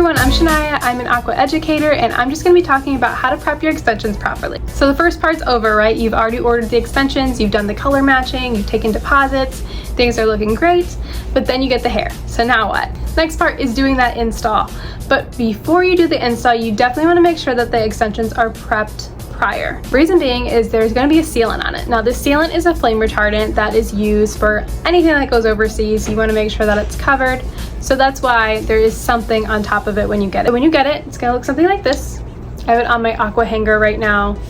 everyone, I'm Shania. I'm an Aqua educator, and I'm just going to be talking about how to prep your extensions properly. So the first part's over, right? You've already ordered the extensions, you've done the color matching, you've taken deposits, things are looking great, but then you get the hair. So now what? Next part is doing that install. But before you do the install, you definitely want to make sure that the extensions are prepped prior. Reason being is there's going to be a sealant on it. Now this sealant is a flame retardant that is used for anything that goes overseas. You want to make sure that it's covered. So that's why there is something on top of it when you get it. When you get it, it's going to look something like this. I have it on my Aqua hanger right now.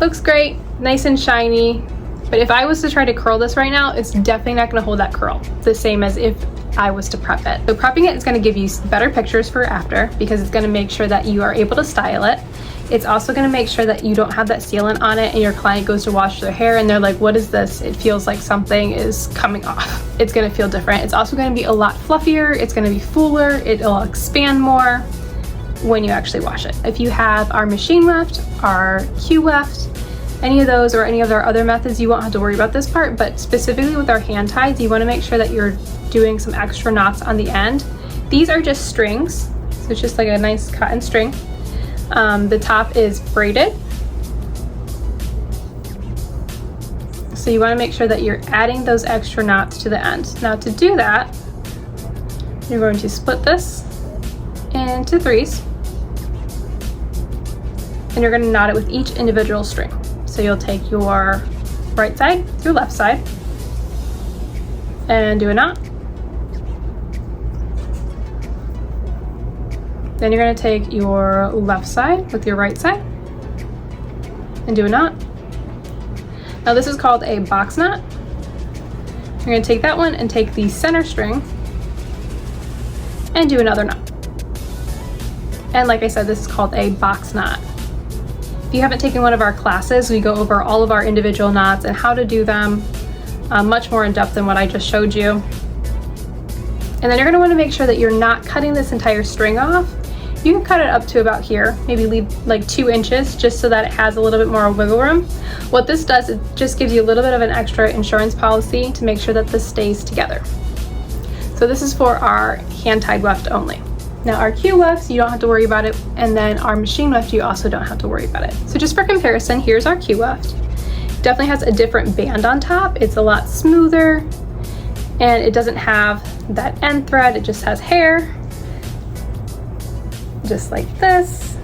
Looks great, nice and shiny. But if I was to try to curl this right now, it's definitely not going to hold that curl the same as if I was to prep it. So prepping it is going to give you better pictures for after, because it's going to make sure that you are able to style it. It's also going to make sure that you don't have that sealant on it and your client goes to wash their hair and they're like, what is this? It feels like something is coming off. It's going to feel different. It's also going to be a lot fluffier. It's going to be fuller. It'll expand more when you actually wash it. If you have our machine weft, our Q weft, any of those or any of our other methods, you won't have to worry about this part, but specifically with our hand ties, you want to make sure that you're doing some extra knots on the end. These are just strings, so it's just like a nice cotton string. The top is braided. So you want to make sure that you're adding those extra knots to the end. Now to do that, you're going to split this into threes. And you're going to knot it with each individual string. So you'll take your right side, your left side, and do a knot. Then you're going to take your left side with your right side and do a knot. Now this is called a box knot. You're going to take that one and take the center string and do another knot. And like I said, this is called a box knot. If you haven't taken one of our classes, we go over all of our individual knots and how to do them much more in depth than what I just showed you. And then you're going to want to make sure that you're not cutting this entire string off. You can cut it up to about here, maybe leave like 2 inches just so that it has a little bit more wiggle room. What this does, it just gives you a little bit of an extra insurance policy to make sure that this stays together. So this is for our hand-tied weft only. Now our Q wefts, you don't have to worry about it, and then our machine weft, you also don't have to worry about it. So just for comparison, here's our Q weft. Definitely has a different band on top. It's a lot smoother, and it doesn't have that end thread, it just has hair. Just like this.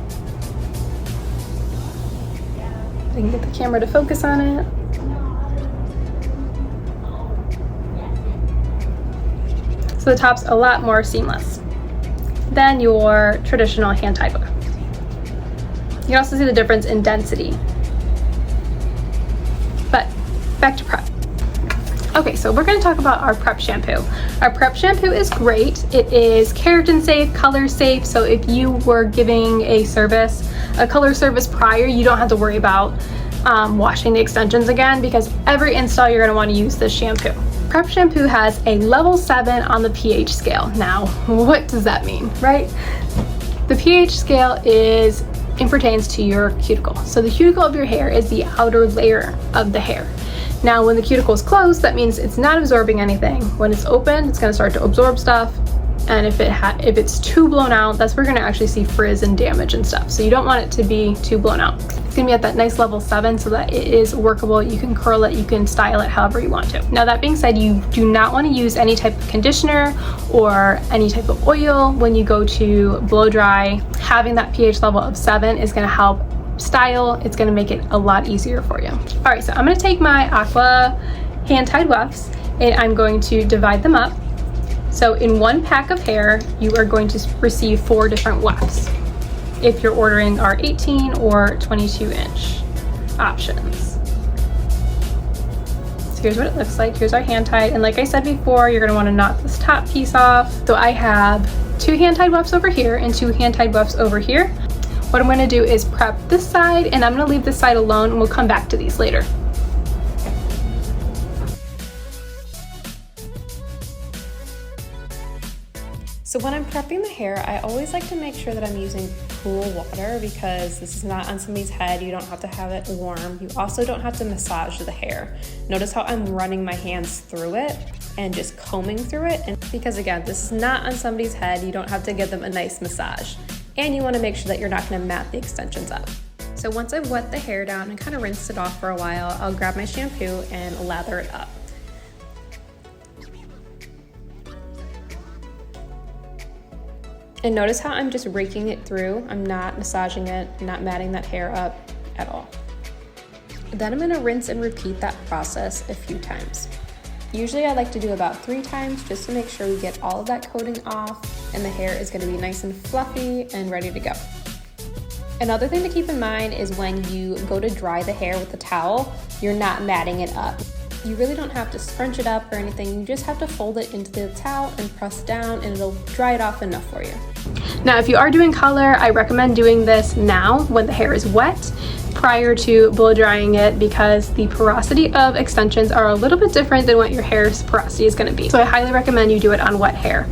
I can get the camera to focus on it. So the top's a lot more seamless than your traditional hand-tied weft. You can also see the difference in density. But back to prep. Okay, so we're going to talk about our prep shampoo. Our prep shampoo is great. It is keratin safe, color safe, so if you were giving a color service prior, you don't have to worry about washing the extensions again, because every install you're going to want to use this shampoo. Prep shampoo has a level 7 on the pH scale. Now, what does that mean, right? The pH scale pertains to your cuticle. So the cuticle of your hair is the outer layer of the hair. Now, when the cuticle is closed, that means it's not absorbing anything. When it's open, it's going to start to absorb stuff. And if it's too blown out, that's where you're going to actually see frizz and damage and stuff. So you don't want it to be too blown out. It's going to be at that nice level 7 so that it is workable. You can curl it, you can style it however you want to. Now, that being said, you do not want to use any type of conditioner or any type of oil when you go to blow dry. Having that pH level of 7 is going to help style. It's going to make it a lot easier for you. All right, so I'm going to take my Aqua hand-tied wefts and I'm going to divide them up. So in one pack of hair, you are going to receive 4 different wefts if you're ordering our 18 or 22 inch options. So here's what it looks like. Here's our hand-tied, and like I said before, you're going to want to knock this top piece off. So I have 2 hand-tied wefts over here and 2 hand-tied wefts over here. What I'm going to do is prep this side, and I'm going to leave this side alone, and we'll come back to these later. So when I'm prepping the hair, I always like to make sure that I'm using cool water, because this is not on somebody's head. You don't have to have it warm. You also don't have to massage the hair. Notice how I'm running my hands through it. and just combing through it. And because again, this is not on somebody's head, you don't have to give them a nice massage. And you want to make sure that you're not going to mat the extensions up. So once I've wet the hair down and kind of rinsed it off for a while, I'll grab my shampoo and lather it up. And notice how I'm just raking it through. I'm not massaging it, not matting that hair up at all. Then I'm gonna rinse and repeat that process a few times. Usually I like to do about 3 times just to make sure we get all of that coating off and the hair is gonna be nice and fluffy and ready to go. Another thing to keep in mind is when you go to dry the hair with the towel, you're not matting it up. You really don't have to scrunch it up or anything, you just have to fold it into the towel and press down and it'll dry it off enough for you. Now if you are doing color, I recommend doing this now when the hair is wet, prior to blow drying it, because the porosity of extensions are a little bit different than what your hair's porosity is going to be. So I highly recommend you do it on wet hair.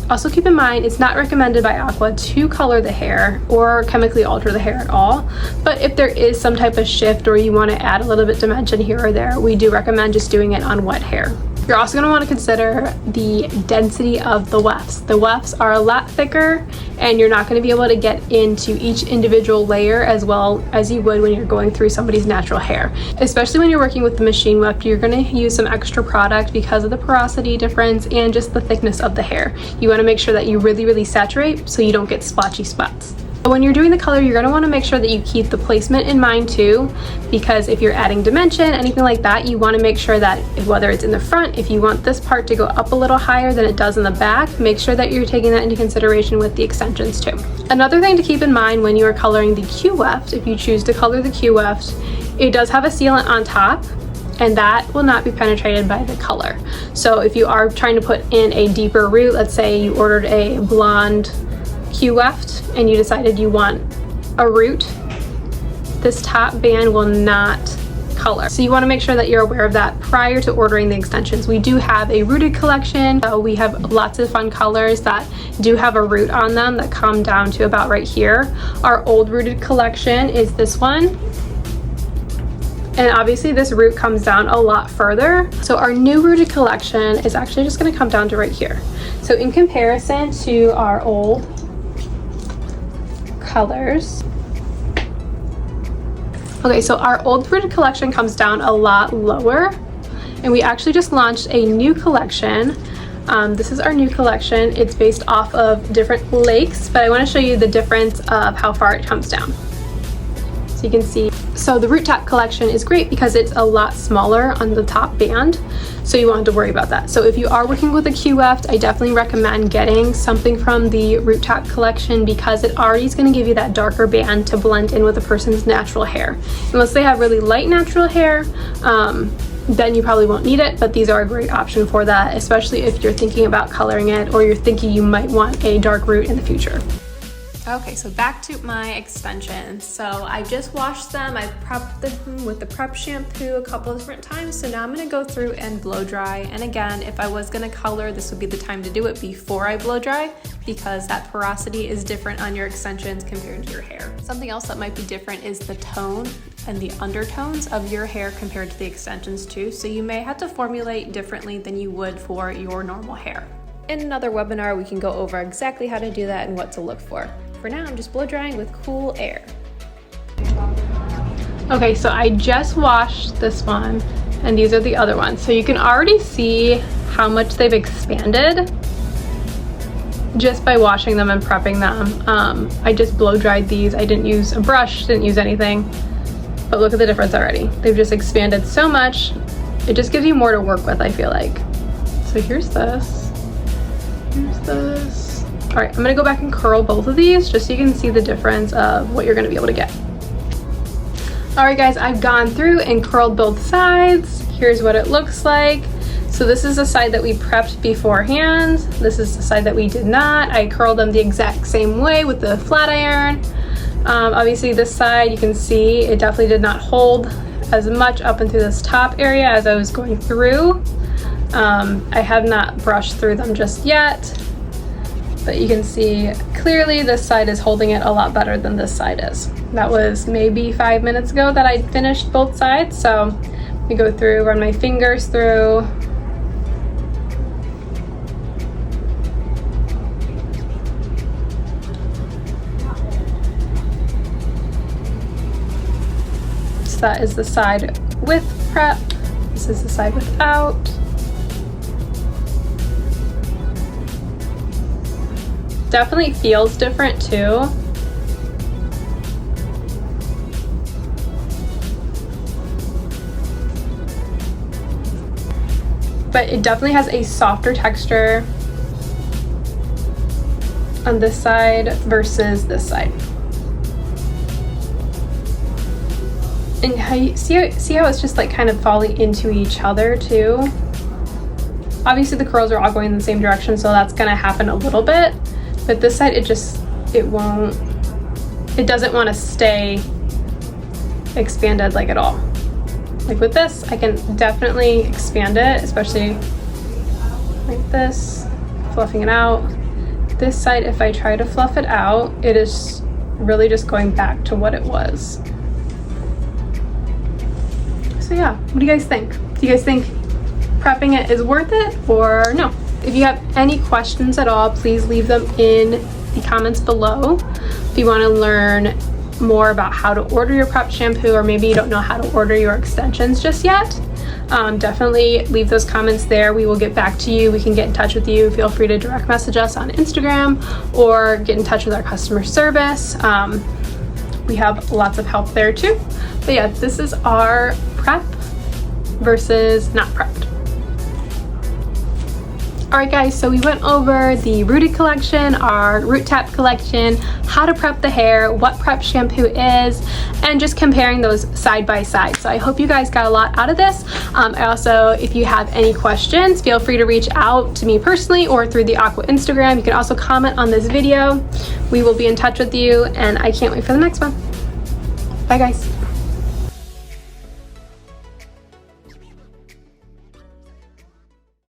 Also keep in mind, it's not recommended by Aqua to color the hair or chemically alter the hair at all. But if there is some type of shift or you want to add a little bit dimension here or there, we do recommend just doing it on wet hair. You're also going to want to consider the density of the wefts. The wefts are a lot thicker and you're not going to be able to get into each individual layer as well as you would when you're going through somebody's natural hair. Especially when you're working with the machine weft, you're going to use some extra product because of the porosity difference and just the thickness of the hair. You want to make sure that you really saturate so you don't get splotchy spots. When you're doing the color, you're going to want to make sure that you keep the placement in mind too, because if you're adding dimension, anything like that, you want to make sure that whether it's in the front, if you want this part to go up a little higher than it does in the back, make sure that you're taking that into consideration with the extensions too. Another thing to keep in mind when you are coloring the Q weft, if you choose to color the Q weft, it does have a sealant on top, and that will not be penetrated by the color. So if you are trying to put in a deeper root, let's say you ordered a blonde Q weft and you decided you want a root, this top band will not color. So you want to make sure that you're aware of that prior to ordering the extensions. We do have a rooted collection. So we have lots of fun colors that do have a root on them that come down to about right here. Our old rooted collection is this one. And obviously this root comes down a lot further. So our new rooted collection is actually just going to come down to right here. So in comparison to our old colors. Okay, so our old rooted collection comes down a lot lower, and we actually just launched a new collection. This is our new collection. It's based off of different lakes, but I want to show you the difference of how far it comes down. So you can see, so the root top collection is great because it's a lot smaller on the top band, so you won't have to worry about that. So if you are working with a Q weft, I definitely recommend getting something from the root top collection because it already is going to give you that darker band to blend in with a person's natural hair. Unless they have really light natural hair, then you probably won't need it, but these are a great option for that, especially if you're thinking about coloring it or you're thinking you might want a dark root in the future. Okay, so back to my extensions. So I just washed them. I prepped them with the prep shampoo a couple of different times. So now I'm gonna go through and blow dry. And again, if I was gonna color, this would be the time to do it before I blow dry because that porosity is different on your extensions compared to your hair. Something else that might be different is the tone and the undertones of your hair compared to the extensions too. So you may have to formulate differently than you would for your normal hair. In another webinar, we can go over exactly how to do that and what to look for. For now, I'm just blow drying with cool air. Okay, so I just washed this one and these are the other ones. So you can already see how much they've expanded just by washing them and prepping them. I just blow dried these. I didn't use a brush, didn't use anything, but look at the difference already. They've just expanded so much. It just gives you more to work with, I feel like. So here's this. Here's this. All right, I'm gonna go back and curl both of these just so you can see the difference of what you're gonna be able to get. All right, guys, I've gone through and curled both sides. Here's what it looks like. So this is the side that we prepped beforehand. This is the side that we did not. I curled them the exact same way with the flat iron. Obviously this side, you can see it definitely did not hold as much up into this top area as I was going through. I have not brushed through them just yet. But you can see clearly this side is holding it a lot better than this side is. That was maybe 5 minutes ago that I finished both sides. So we go through, run my fingers through. that is the side with prep. This is the side without. Definitely feels different too. But it definitely has a softer texture on this side versus this side. And how you see how it's just like kind of falling into each other too. Obviously the curls are all going in the same direction, so that's gonna happen a little bit. But this side, it doesn't want to stay expanded like at all. Like with this, I can definitely expand it, especially like this, fluffing it out. This side, if I try to fluff it out, it is really just going back to what it was. So yeah, what do you guys think? Do you guys think prepping it is worth it or no? If you have any questions at all, please leave them in the comments below. If you want to learn more about how to order your prep shampoo, or maybe you don't know how to order your extensions just yet, definitely leave those comments there. We will get back to you. We can get in touch with you. Feel free to direct message us on Instagram or get in touch with our customer service. We have lots of help there too. But yeah, this is our prep versus not prepped. Alright guys, so we went over the Rooted collection, our Root Tap collection, how to prep the hair, what prep shampoo is, and just comparing those side by side. So I hope you guys got a lot out of this. I also, if you have any questions, feel free to reach out to me personally or through the Aqua Instagram. You can also comment on this video. We will be in touch with you, and I can't wait for the next one. Bye guys.